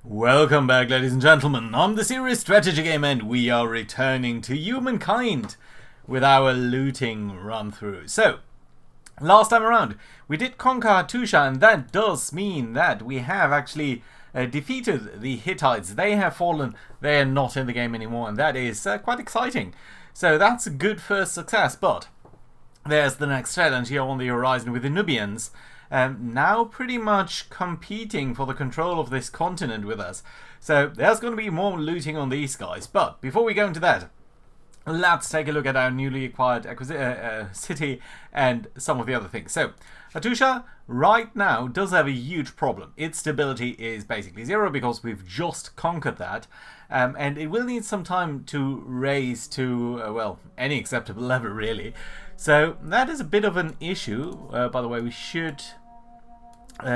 Welcome back, ladies and gentlemen. I'm the Serious Strategy Game, and we are returning to Humankind with our looting run through. So, last time around, we did conquer Hatusha, and that does mean that we have actually defeated the Hittites. They have fallen. They are not in the game anymore, and that is quite exciting. So that's a good first success, but there's the next challenge here on the horizon with the Nubians. Now pretty much competing for the control of this continent with us. So there's going to be more looting on these guys. But before we go into that, let's take a look at our newly acquired city and some of the other things. So Hatusha right now does have a huge problem. Its stability is basically zero because we've just conquered that. And it will need some time to raise to, well, any acceptable level really. So that is a bit of an issue. By the way, we should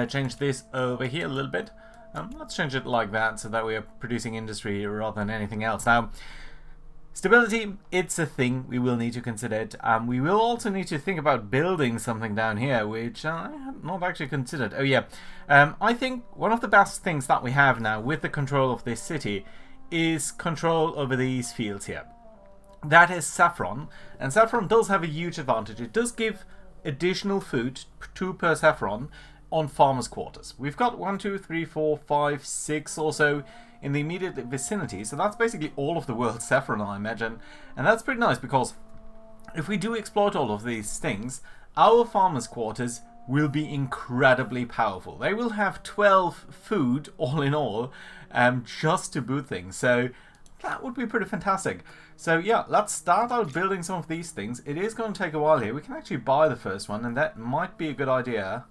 change this over here a little bit. Let's change it like that so that we are producing industry rather than anything else. Now, stability, it's a thing. We will need to consider it. We will also need to think about building something down here, which I had not actually considered. Oh yeah, I think one of the best things that we have now with the control of this city is control over these fields here. That is saffron, and saffron does have a huge advantage. It does give additional food, 2 per saffron, on farmers' quarters. We've got 1, 2, 3, 4, 5, 6 or so in the immediate vicinity, so that's basically all of the world's saffron, I imagine. And that's pretty nice because if we do exploit all of these things, our farmers' quarters will be incredibly powerful. They will have 12 food all in all, just to boot things. So that would be pretty fantastic. So yeah, let's start out building some of these things. It is going to take a while here. We can actually buy the first one, and that might be a good idea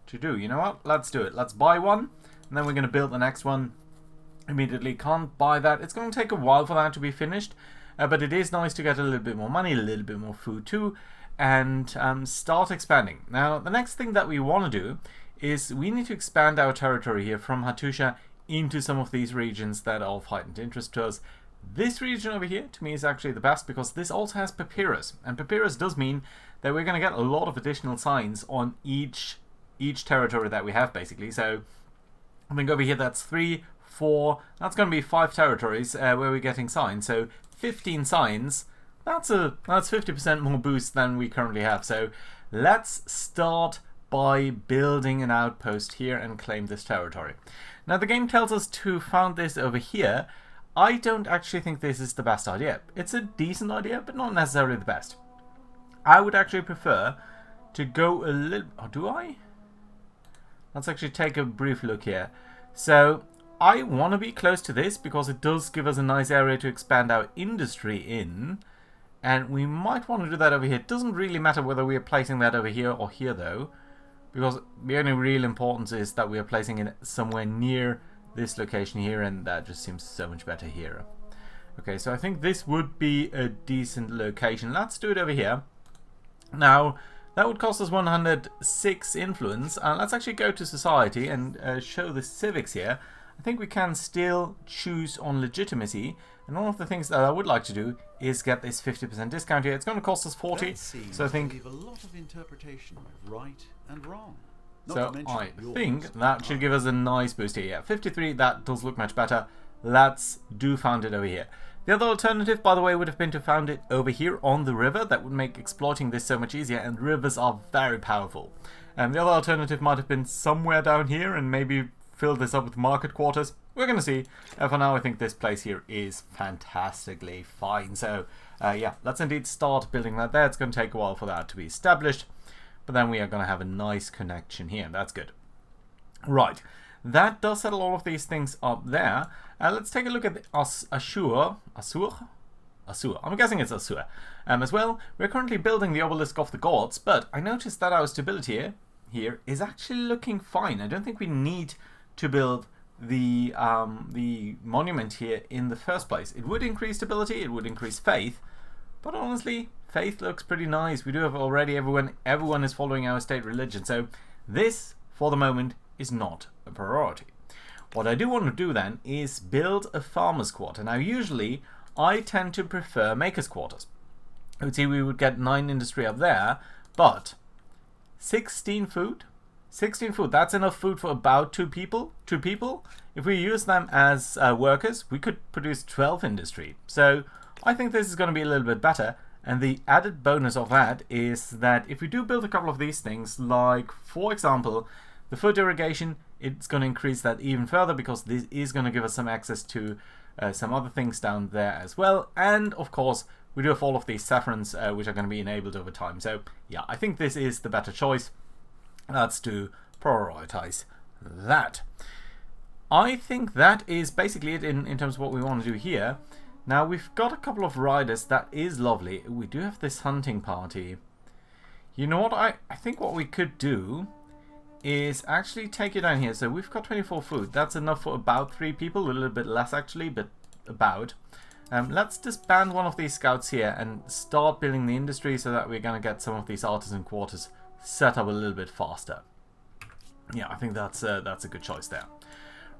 to do. You know what? Let's do it. Let's buy one, and then we're going to build the next one immediately. Can't buy that. It's going to take a while for that to be finished, but it is nice to get a little bit more money, a little bit more food too, and start expanding. Now, the next thing that we want to do is we need to expand our territory here from Hatusha into some of these regions that are of heightened interest to us. This region over here, to me, is actually the best because this also has papyrus. And papyrus does mean that we're going to get a lot of additional signs on each territory that we have, basically. So, I think over here, that's 3, 4, that's going to be 5 territories where we're getting signs. So, 15 signs, that's 50% more boost than we currently have. So, let's start by building an outpost here and claim this territory. Now, the game tells us to found this over here. I don't actually think this is the best idea. It's a decent idea, but not necessarily the best. I would actually prefer to go a little... Oh, do I? Let's actually take a brief look here. So, I want to be close to this because it does give us a nice area to expand our industry in. And we might want to do that over here. It doesn't really matter whether we are placing that over here or here, though, because the only real importance is that we are placing it somewhere near this location here, and that just seems so much better here. Okay, so I think this would be a decent location. Let's do it over here. Now, that would cost us 106 influence. Let's actually go to society and show the civics here. I think we can still choose on legitimacy. And one of the things that I would like to do is get this 50% discount here. It's going to cost us 40. So I think... a lot of interpretation of right and wrong. So I think that should give us a nice boost here. Yeah, 53, that does look much better. Let's do found it over here. The other alternative, by the way, would have been to found it over here on the river. That would make exploiting this so much easier, and rivers are very powerful. And the other alternative might have been somewhere down here and maybe fill this up with market quarters. We're going to see. For now, I think this place here is fantastically fine. So, yeah, let's indeed start building that there. It's going to take a while for that to be established. But then we are going to have a nice connection here. That's good. Right. That does settle all of these things up there. Let's take a look at the Assur. I'm guessing it's Assur. As well, we're currently building the obelisk of the gods, but I noticed that our stability here is actually looking fine. I don't think we need to build the monument here in the first place. It would increase stability, it would increase faith, but honestly, faith looks pretty nice. We do have already everyone is following our state religion, so this, for the moment, is not a priority. What I do want to do then is build a farmer's quarter. Now, usually, I tend to prefer maker's quarters. I would see we would get 9 industry up there, but 16 food 16 food. That's enough food for about two people. If we use them as workers, we could produce 12 industry. So I think this is going to be a little bit better. And the added bonus of that is that if we do build a couple of these things, like for example, the food irrigation, it's going to increase that even further because this is going to give us some access to some other things down there as well. And of course, we do have all of these saffrons which are going to be enabled over time. So yeah, I think this is the better choice. Let's do prioritize that. I think that is basically it in terms of what we want to do here. Now we've got a couple of riders. That is lovely. We do have this hunting party. You know what? I think what we could do is actually take it down here. So we've got 24 food. That's enough for about 3 people. A little bit less actually, but about. Let's disband one of these scouts here and start building the industry so that we're going to get some of these artisan quarters set up a little bit faster. Yeah, I think that's a good choice there.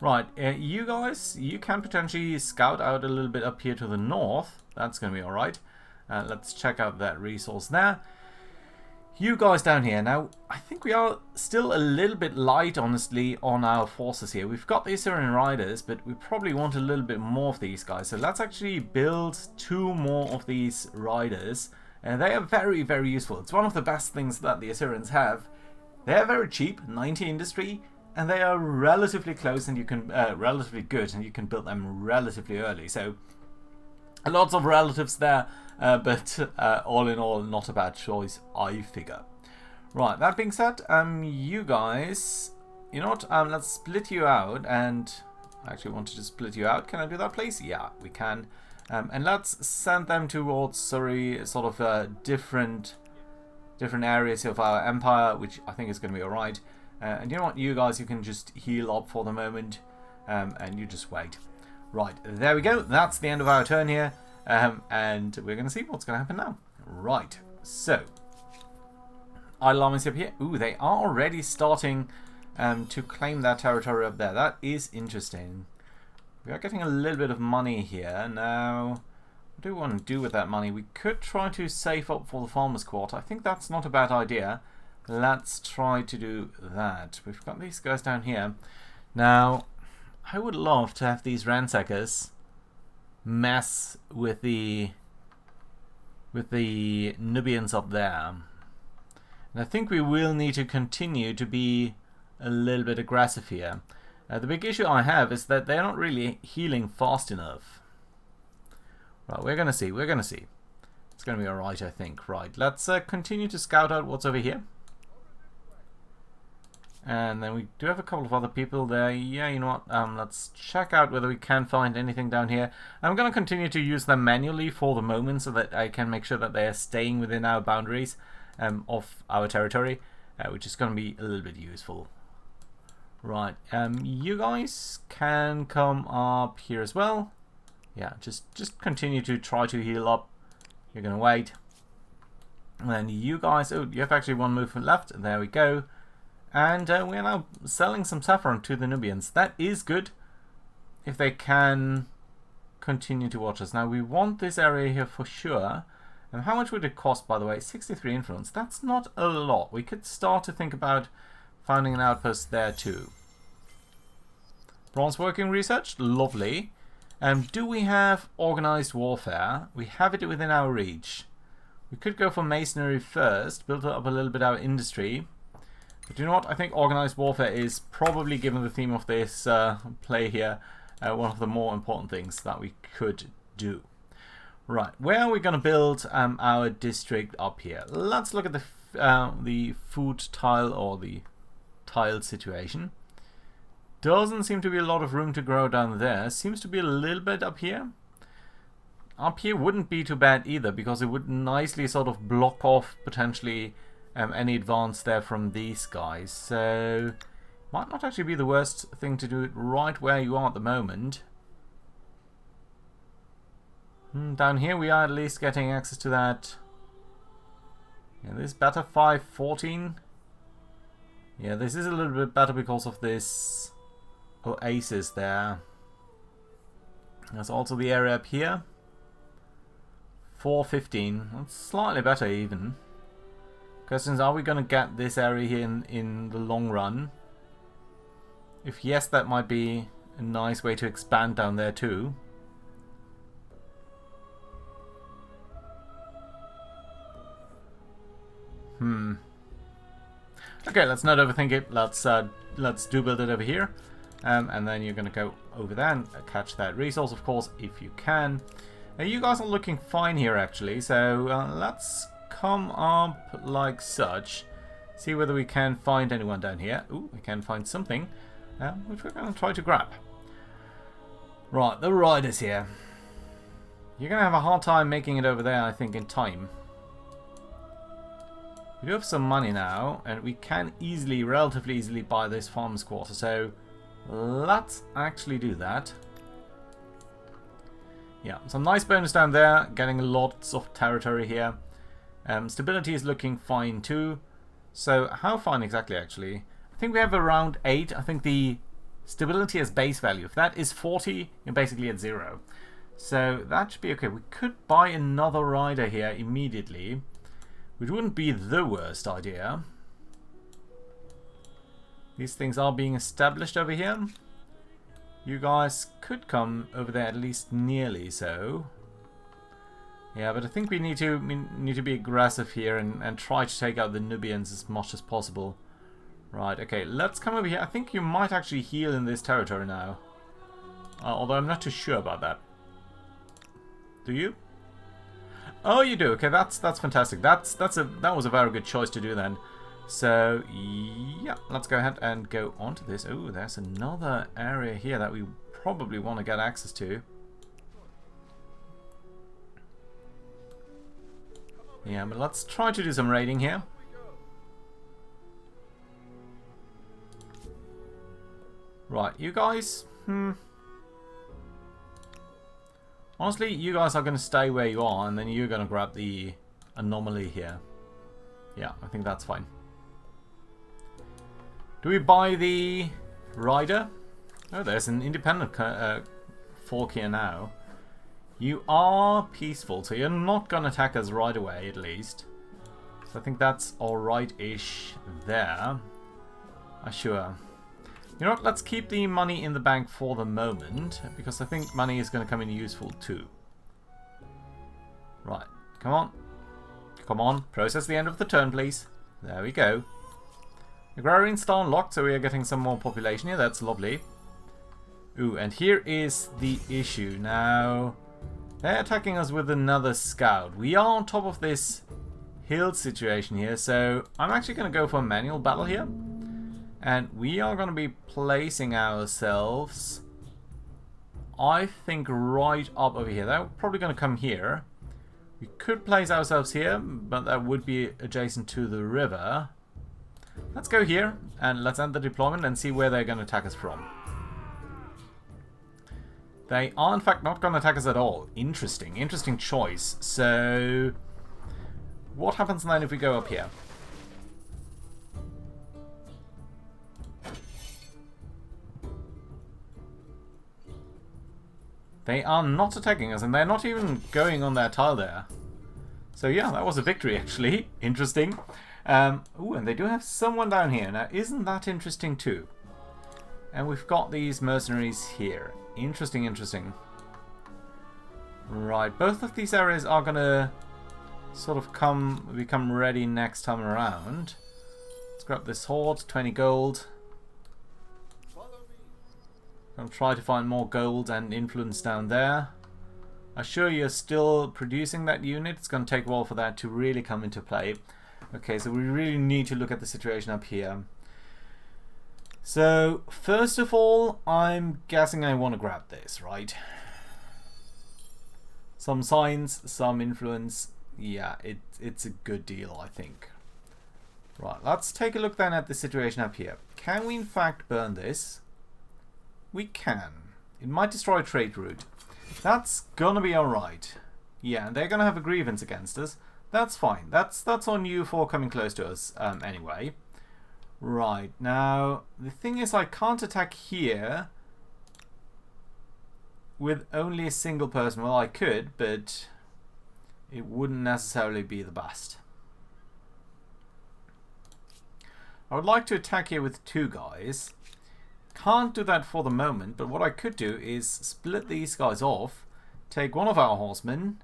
Right, you guys, you can potentially scout out a little bit up here to the north. That's going to be alright. Let's check out that resource there. You guys down here. Now, I think we are still a little bit light, honestly, on our forces here. We've got the Assyrian riders, but we probably want a little bit more of these guys. So let's actually build 2 more of these riders. And they are very, very useful. It's one of the best things that the Assyrians have. They are very cheap, 90 industry, and they are relatively close and you can relatively good, and you can build them relatively early. So lots of relatives there, but all in all, not a bad choice, I figure. Right, that being said, you guys, you know what? Let's split you out, and I actually wanted to split you out. Can I do that, please? Yeah, we can. And let's send them towards Surrey, sort of different areas of our empire, which I think is going to be alright. And you know what, you guys, you can just heal up for the moment, and you just wait. Right, there we go. That's the end of our turn here, and we're going to see what's going to happen now. Right, so idle armies up here. Ooh, they are already starting to claim that territory up there. That is interesting. We are getting a little bit of money here. Now, what do we want to do with that money? We could try to save up for the farmer's quarter. I think that's not a bad idea. Let's try to do that. We've got these guys down here. Now, I would love to have these ransackers mess with the Nubians up there. And I think we will need to continue to be a little bit aggressive here. The big issue I have is that they're not really healing fast enough. Right, we're going to see. We're going to see. It's going to be alright, I think. Right, let's continue to scout out what's over here. And then we do have a couple of other people there. Yeah, you know what? Let's check out whether we can find anything down here. I'm going to continue to use them manually for the moment so that I can make sure that they are staying within our boundaries of our territory, which is going to be a little bit useful. Right, you guys can come up here as well. Yeah, just continue to try to heal up. You're going to wait. And then you guys, oh, you have actually 1 movement left. There we go. And we're now selling some saffron to the Nubians. That is good if they can continue to watch us. Now, we want this area here for sure. And how much would it cost, by the way? 63 influence. That's not a lot. We could start to think about founding an outpost there too. Bronze working research. Lovely. Do we have organized warfare? We have it within our reach. We could go for masonry first. Build up a little bit our industry. But you know what? I think organized warfare is probably, given the theme of this play here, one of the more important things that we could do. Right, where are we going to build our district up here? Let's look at the food tile or the tile situation. Doesn't seem to be a lot of room to grow down there. Seems to be a little bit up here. Up here wouldn't be too bad either, because it would nicely sort of block off potentially any advance there from these guys. So might not actually be the worst thing to do it right where you are at the moment. Down here we are at least getting access to that. Yeah, this is better. 514. Yeah, this is a little bit better because of this oasis there. There's also the area up here. 415. That's slightly better even. Questions, are we going to get this area here in the long run? If yes, that might be a nice way to expand down there too. Okay, let's not overthink it. Let's do build it over here. And then you're going to go over there and catch that resource, of course, if you can. Now, you guys are looking fine here, actually. So let's come up like such. See whether we can find anyone down here. Ooh, we can find something, which we're going to try to grab. Right, the riders here. You're going to have a hard time making it over there, I think, in time. We do have some money now, and we can easily, relatively easily, buy this farmer's quarter. So let's actually do that. Yeah, some nice bonus down there, getting lots of territory here. Stability is looking fine too. So how fine exactly, actually? I think we have around 8. I think the stability as base value, if that is 40, you're basically at 0. So that should be okay. We could buy another rider here immediately, which wouldn't be the worst idea. These things are being established over here. You guys could come over there, at least nearly so. Yeah, but I think we need to be aggressive here and try to take out the Nubians as much as possible. Right, okay, let's come over here. I think you might actually heal in this territory now. Although I'm not too sure about that. Do you? Oh, you do. Okay, that's fantastic. That was a very good choice to do then. So yeah, let's go ahead and go on to this. Oh, there's another area here that we probably want to get access to. Yeah, but let's try to do some raiding here. Right, you guys. Honestly, you guys are going to stay where you are, and then you're going to grab the anomaly here. Yeah, I think that's fine. Do we buy the rider? Oh, there's an independent fork here now. You are peaceful, so you're not going to attack us right away, at least. So I think that's alright-ish there. Sure. You know what, let's keep the money in the bank for the moment, because I think money is going to come in useful too. Right, come on. Come on, process the end of the turn, please. There we go. Agrarian star unlocked, so we are getting some more population here, that's lovely. Ooh, and here is the issue. Now, they're attacking us with another scout. We are on top of this hill situation here, so I'm actually going to go for a manual battle here. And we are going to be placing ourselves, I think, right up over here. They're probably going to come here. We could place ourselves here, but that would be adjacent to the river. Let's go here, and let's end the deployment and see where they're going to attack us from. They are, in fact, not going to attack us at all. Interesting. Interesting choice. So, what happens then if we go up here? They are not attacking us, and they're not even going on their tile there. So yeah, that was a victory, actually. Interesting. Ooh, and they do have someone down here. Now, isn't that interesting too? And we've got these mercenaries here. Interesting, interesting. Right, both of these areas are going to sort of become ready next time around. Let's grab this horde, 20 gold. I'll try to find more gold and influence down there. I'm sure you're still producing that unit. It's going to take a while for that to really come into play. Okay, so we really need to look at the situation up here. So, first of all, I'm guessing I want to grab this, right? Some signs, some influence. Yeah, it's a good deal, I think. Right, let's take a look then at the situation up here. Can we in fact burn this? We can. It might destroy a trade route. That's gonna be alright. Yeah, and they're gonna have a grievance against us. That's fine. That's on you for coming close to us anyway. Right, now, the thing is I can't attack here with only a single person. Well, I could, but it wouldn't necessarily be the best. I would like to attack here with 2 guys. Can't do that for the moment, but what I could do is split these guys off, take one of our horsemen,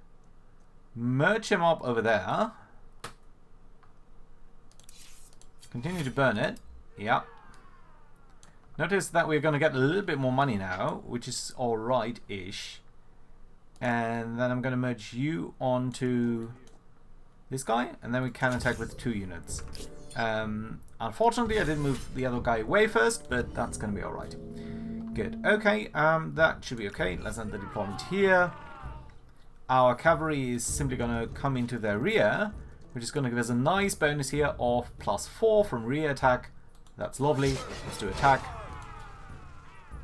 merge him up over there, continue to burn it. Yeah. Notice that we're going to get a little bit more money now, which is alright-ish. And then I'm going to merge you onto this guy, and then we can attack with 2 units. Unfortunately, I did move the other guy away first, but that's going to be alright. Good. Okay, that should be okay. Let's end the deployment here. Our cavalry is simply going to come into their rear, which is going to give us a nice bonus here of +4 from rear attack. That's lovely. Let's do attack.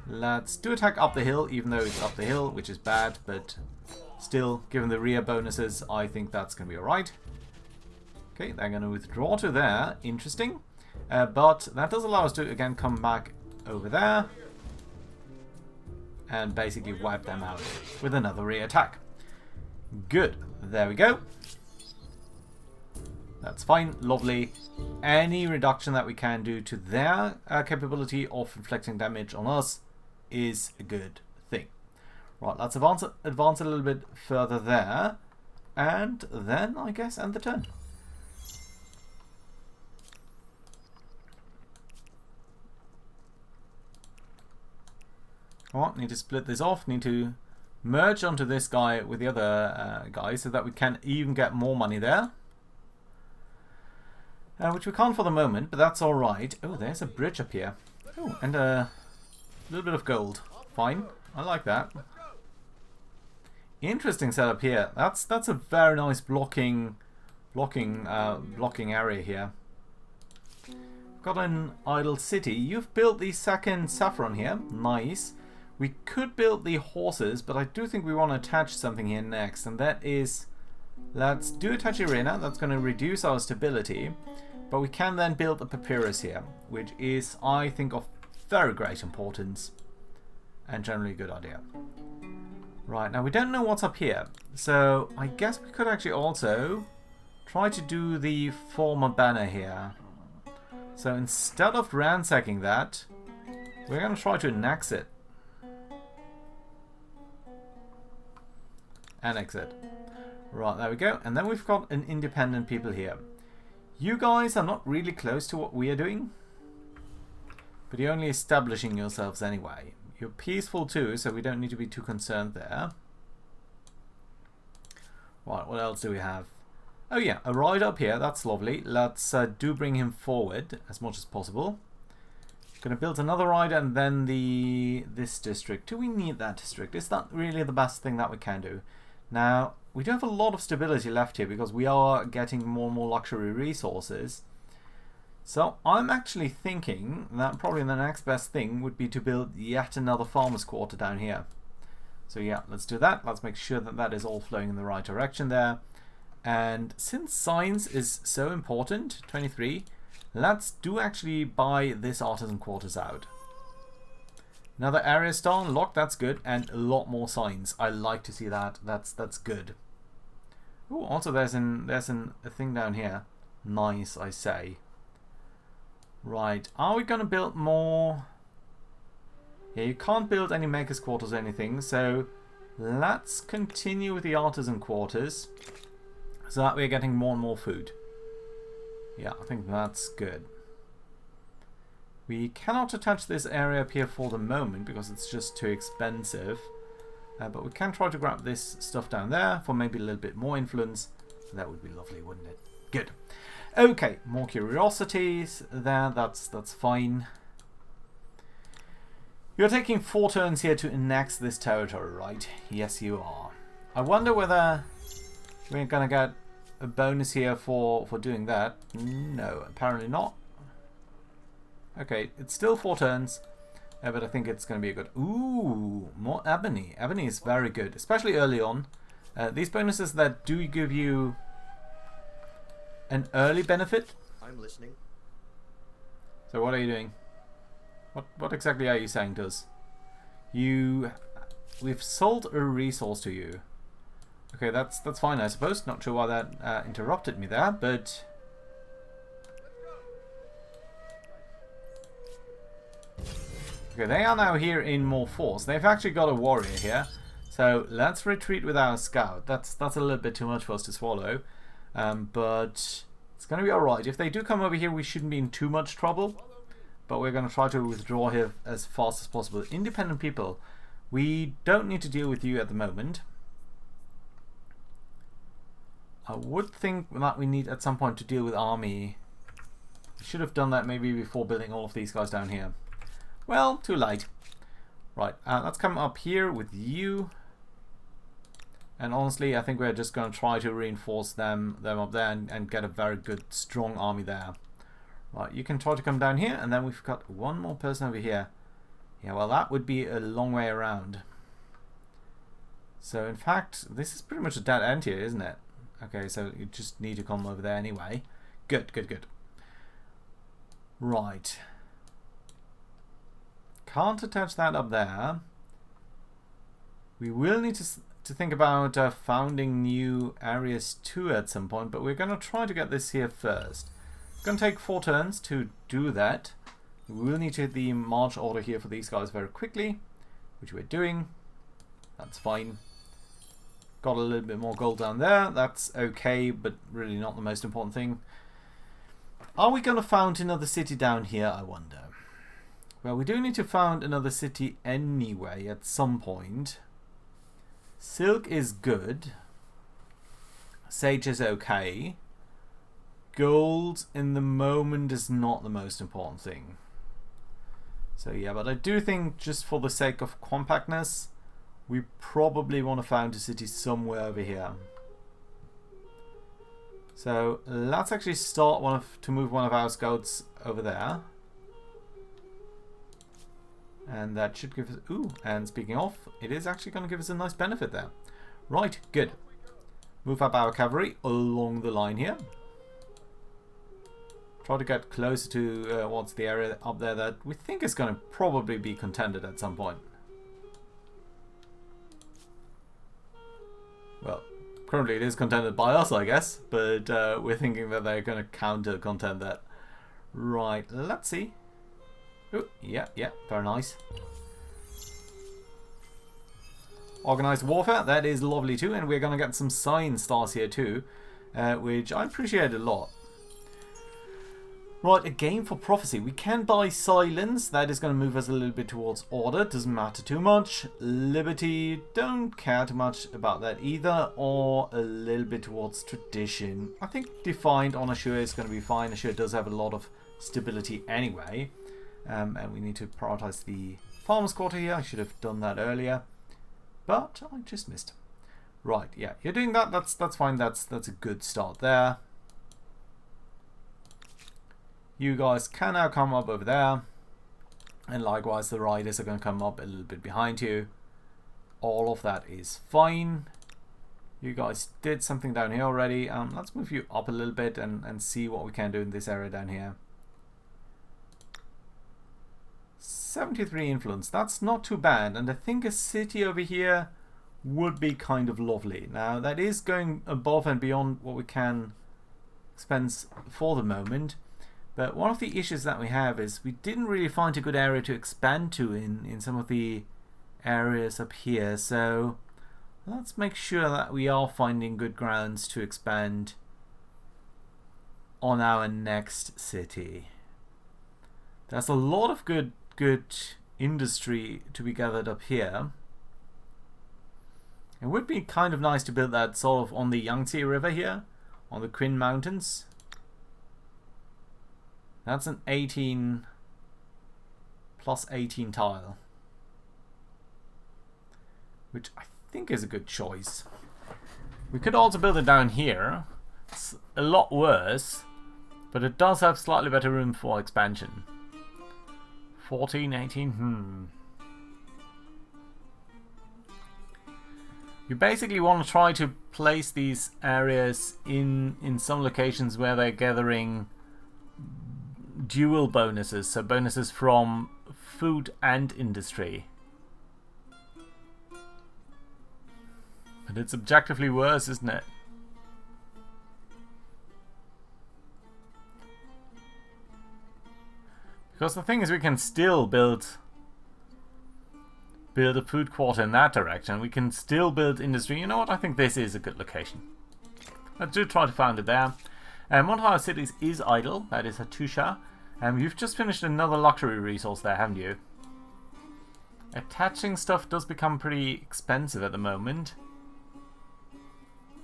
Let's do attack up the hill, even though it's up the hill, which is bad, but still, given the rear bonuses, I think that's going to be alright. Okay, they're going to withdraw to there. Interesting. But that does allow us to, again, come back over there and basically wipe them out with another rear attack. Good. There we go. That's fine. Lovely. Any reduction that we can do to their capability of inflicting damage on us is a good thing. Right, let's advance a little bit further there. And then, I guess, end the turn. Oh, need to split this off. Need to merge onto this guy with the other guy so that we can even get more money there. Which we can't for the moment, but that's alright. Oh, there's a bridge up here. Oh, and a little bit of gold. Fine. I like that. Interesting setup here. That's a very nice blocking area here. Got an idle city. You've built the second saffron here. Nice. We could build the horses, but I do think we want to attach something here next, and that is, let's do attach arena. That's going to reduce our stability, but we can then build a papyrus here, which is, I think, of very great importance and generally a good idea. Right, now we don't know what's up here, so I guess we could actually also try to do the former banner here. So instead of ransacking that, we're going to try to annex it. Annex it. Right, there we go. And then we've got an independent people here. You guys are not really close to what we are doing, but you're only establishing yourselves anyway. You're peaceful too, so we don't need to be too concerned there. Right, what else do we have? Oh yeah, a ride up here. That's lovely. Let's do bring him forward as much as possible. Gonna build another rider and then this district. Do we need that district? Is that really the best thing that we can do? Now, we do have a lot of stability left here because we are getting more and more luxury resources. So I'm actually thinking that probably the next best thing would be to build yet another farmer's quarter down here. So yeah, let's do that. Let's make sure that that is all flowing in the right direction there. And since science is so important, 23, let's do actually buy this artisan quarters out. Another area star unlocked, that's good, and a lot more signs. I like to see that. That's good. Oh, also there's a thing down here. Nice, I say. Right, are we gonna build more? Yeah, you can't build any makers quarters or anything, so let's continue with the artisan quarters so that we're getting more and more food. Yeah, I think that's good. We cannot attach this area up here for the moment because it's just too expensive. But we can try to grab this stuff down there for maybe a little bit more influence. That would be lovely, wouldn't it? Good. Okay, more curiosities there. That's fine. You're taking 4 turns here to annex this territory, right? Yes, you are. I wonder whether we're going to get a bonus here for doing that. No, apparently not. Okay, it's still 4 turns, but I think it's going to be a good... Ooh, more ebony. Ebony is very good, especially early on. These bonuses that do give you an early benefit. I'm listening. So what are you doing? What exactly are you saying to us? We've sold a resource to you. Okay, that's fine, I suppose. Not sure why that interrupted me there, but... Okay, they are now here in more force. They've actually got a warrior here. So let's retreat with our scout. That's a little bit too much for us to swallow. But it's going to be alright. If they do come over here, we shouldn't be in too much trouble. But we're going to try to withdraw here as fast as possible. Independent people, we don't need to deal with you at the moment. I would think that we need at some point to deal with army. We should have done that maybe before building all of these guys down here. Well, too late. Right, let's come up here with you. And honestly, I think we're just going to try to reinforce them up there and get a very good, strong army there. Right, you can try to come down here, and then we've got one more person over here. Yeah, well, that would be a long way around. So, in fact, this is pretty much a dead end here, isn't it? Okay, so you just need to come over there anyway. Good, good, good. Right. Can't attach that up there. We will need to think about founding new areas too at some point, but we're going to try to get this here first. It's going to take 4 turns to do that. We will need to hit the march order here for these guys very quickly, which we're doing. That's fine. Got a little bit more gold down there. That's okay, but really not the most important thing. Are we going to found another city down here, I wonder? Well, we do need to found another city anyway at some point. Silk is good. Sage is okay. Gold in the moment is not the most important thing. So yeah, but I do think just for the sake of compactness, we probably want to found a city somewhere over here. So let's actually start to move one of our scouts over there. And that should give us... Ooh, and speaking of, it is actually going to give us a nice benefit there. Right, good. Move up our cavalry along the line here. Try to get closer to what's the area up there that we think is going to probably be contended at some point. Well, currently it is contended by us, I guess, but we're thinking that they're going to counter-contend that. Right, let's see. Ooh, yeah, very nice. Organized warfare, that is lovely too, and we're going to get some science stars here too, which I appreciate a lot. Right, a game for prophecy. We can buy silence, that is going to move us a little bit towards order, doesn't matter too much. Liberty, don't care too much about that either, or a little bit towards tradition. I think defined on Assur is going to be fine. Assur does have a lot of stability anyway. And we need to prioritize the farmers' quarter here. I should have done that earlier, but I just missed. Right, yeah, you're doing that. That's fine. That's a good start there. You guys can now come up over there, and likewise the riders are going to come up a little bit behind you. All of that is fine. You guys did something down here already. Let's move you up a little bit and see what we can do in this area down here. 73 influence, that's not too bad, and I think a city over here would be kind of lovely. Now that is going above and beyond what we can expense for the moment, but one of the issues that we have is we didn't really find a good area to expand to in some of the areas up here, so let's make sure that we are finding good grounds to expand on our next city. There's a lot of good industry to be gathered up here. It would be kind of nice to build that sort of on the Yangtze River here, on the Qin Mountains. That's an 18 plus 18 tile, which I think is a good choice. We could also build it down here. It's a lot worse, but it does have slightly better room for expansion. 14, 18, You basically want to try to place these areas in some locations where they're gathering dual bonuses, so bonuses from food and industry. But it's objectively worse, isn't it? Because the thing is, we can still build build a food quarter in that direction. We can still build industry. You know what? I think this is a good location. Let's do try to found it there. And one of our cities is idle. That is Hatusha. And you've just finished another luxury resource there, haven't you? Attaching stuff does become pretty expensive at the moment.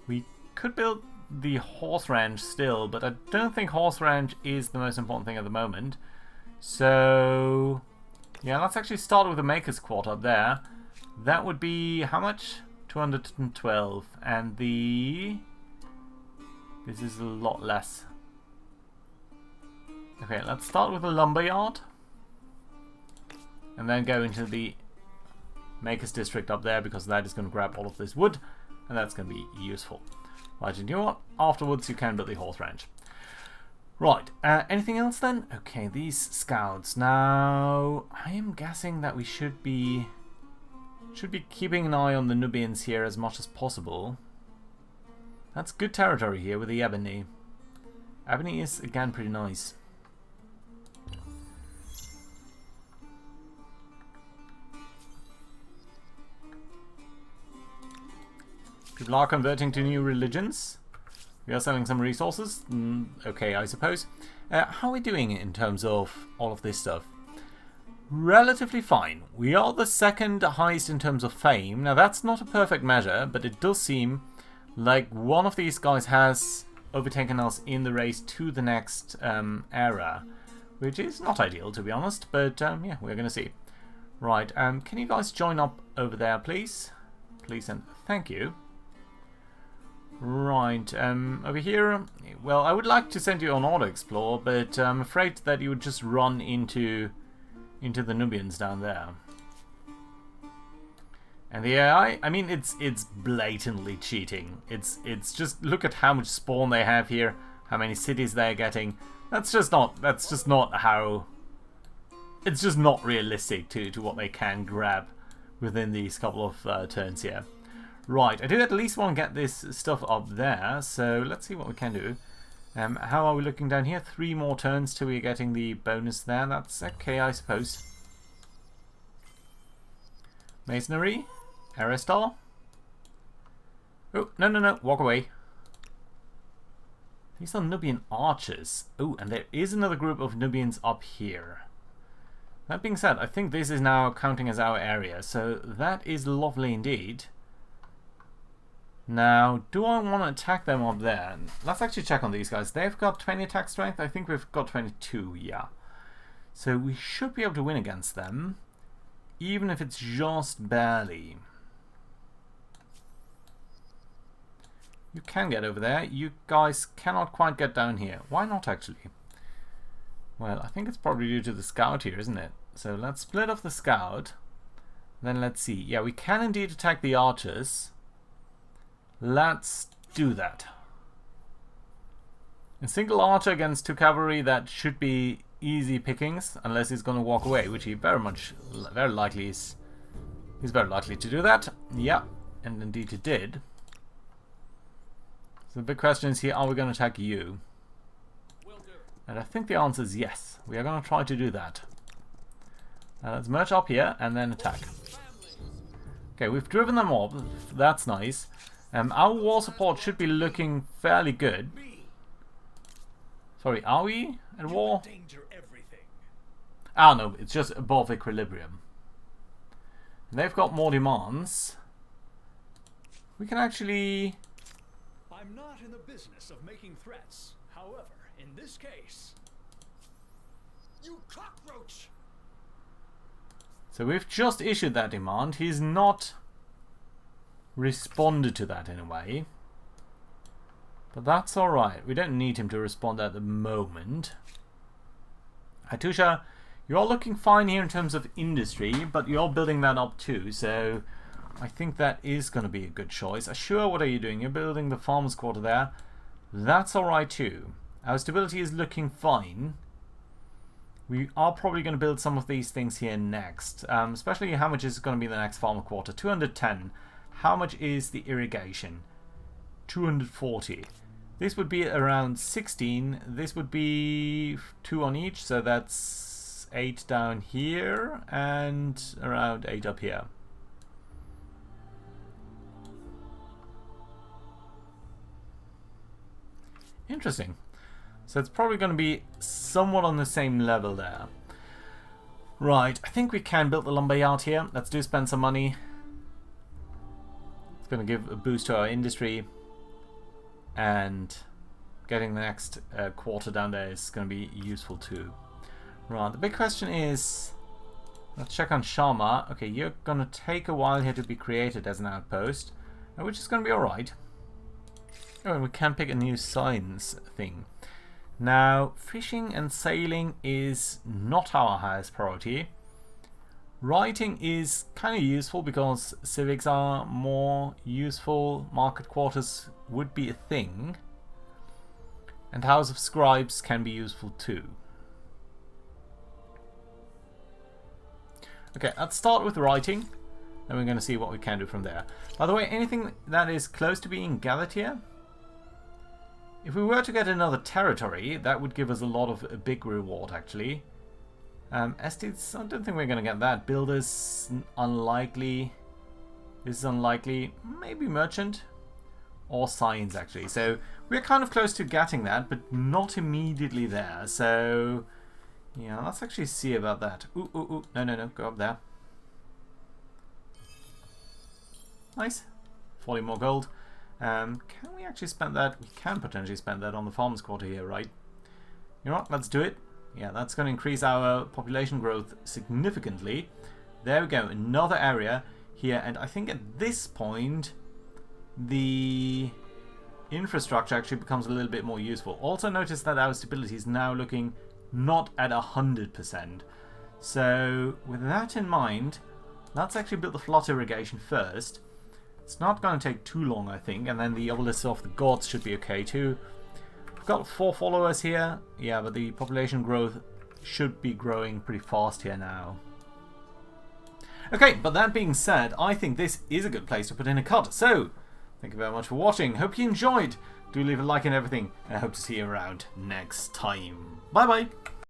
We could build the horse ranch still, but I don't think horse ranch is the most important thing at the moment. So yeah, let's actually start with the maker's quarter up there. That would be how much? 212. And this is a lot less. Okay, let's start with the lumber yard. And then go into the maker's district up there, because that is going to grab all of this wood. And that's going to be useful. Right, and you know what? Afterwards you can build the horse ranch. Right, anything else then? Okay, these scouts. Now, I am guessing that we should be keeping an eye on the Nubians here as much as possible. That's good territory here with the ebony. Ebony is, again, pretty nice. People are converting to new religions. We are selling some resources. Okay, I suppose. How are we doing in terms of all of this stuff? Relatively fine. We are the second highest in terms of fame. Now, that's not a perfect measure, but it does seem like one of these guys has overtaken us in the race to the next era, which is not ideal, to be honest, but yeah, we're going to see. Right, can you guys join up over there, please? Please and thank you. Right, over here, well, I would like to send you on auto explore, but I'm afraid that you would just run into the Nubians down there. And the AI, I mean, it's blatantly cheating. It's just, look at how much spawn they have here, how many cities they're getting. That's just not how, it's just not realistic to what they can grab within these couple of turns here. Right, I do at least want to get this stuff up there, so let's see what we can do. How are we looking down here? 3 more turns till we're getting the bonus there. That's okay, I suppose. Masonry. Aristar. Oh, no, walk away. These are Nubian archers. Oh, and there is another group of Nubians up here. That being said, I think this is now counting as our area, so that is lovely indeed. Now, do I want to attack them up there? Let's actually check on these guys. They've got 20 attack strength. I think we've got 22, yeah. So we should be able to win against them, even if it's just barely. You can get over there. You guys cannot quite get down here. Why not, actually? Well, I think it's probably due to the scout here, isn't it? So let's split off the scout. Then let's see. Yeah, we can indeed attack the archers. Let's do that. A single archer against 2 cavalry, that should be easy pickings, unless he's going to walk away, which he very likely is. He's very likely to do that. Yeah, and indeed he did. So the big question is here, are we going to attack you? And I think the answer is yes. We are going to try to do that. Let's merge up here and then attack. Okay, we've driven them off. That's nice. Our war support should be looking fairly good. Sorry, are we at war? Ah, no, it's just above equilibrium. They've got more demands. We can actually... I'm not in the business of making threats. However, in this case... You cockroach! So we've just issued that demand. He's not responded to that in a way. But that's alright. We don't need him to respond at the moment. Hatusha, you're looking fine here in terms of industry, but you're building that up too, so I think that is going to be a good choice. Assure, what are you doing? You're building the farmer's quarter there. That's alright too. Our stability is looking fine. We are probably going to build some of these things here next, especially how much is going to be the next farmer quarter. 210. How much is the irrigation? 240. This would be around 16. This would be 2 on each, so that's 8 down here and around 8 up here. Interesting. So it's probably going to be somewhat on the same level there. Right, I think we can build the lumber yard here. Let's do spend some money. It's going to give a boost to our industry. And getting the next quarter down there is going to be useful too. Right, the big question is... Let's check on Sharma. Okay, you're going to take a while here to be created as an outpost. Which is going to be alright. Oh, and we can pick a new science thing. Now, fishing and sailing is not our highest priority. Writing is kind of useful because civics are more useful. Market quarters would be a thing. And House of Scribes can be useful too. Okay, let's start with writing. Then we're going to see what we can do from there. By the way, anything that is close to being gathered here, if we were to get another territory, that would give us a lot of a big reward, actually. Estates, I don't think we're going to get that. Builders, unlikely. This is unlikely. Maybe merchant. Or science, actually. So we're kind of close to getting that, but not immediately there. So, yeah, let's actually see about that. Ooh, ooh, ooh. No, no, no. Go up there. Nice. 40 more gold. Can we actually spend that? We can potentially spend that on the farmers quarter here, right? You know what? Let's do it. Yeah, that's going to increase our population growth significantly. There we go. Another area here. And I think at this point, the infrastructure actually becomes a little bit more useful. Also notice that our stability is now looking not at 100%. So with that in mind, let's actually build the flood irrigation first. It's not going to take too long, I think, and then the Obelisk of the Gods should be okay too. We've got 4 followers here. Yeah, but the population growth should be growing pretty fast here now. Okay, but that being said, I think this is a good place to put in a cut. So, thank you very much for watching. Hope you enjoyed. Do leave a like and everything, and I hope to see you around next time. Bye-bye.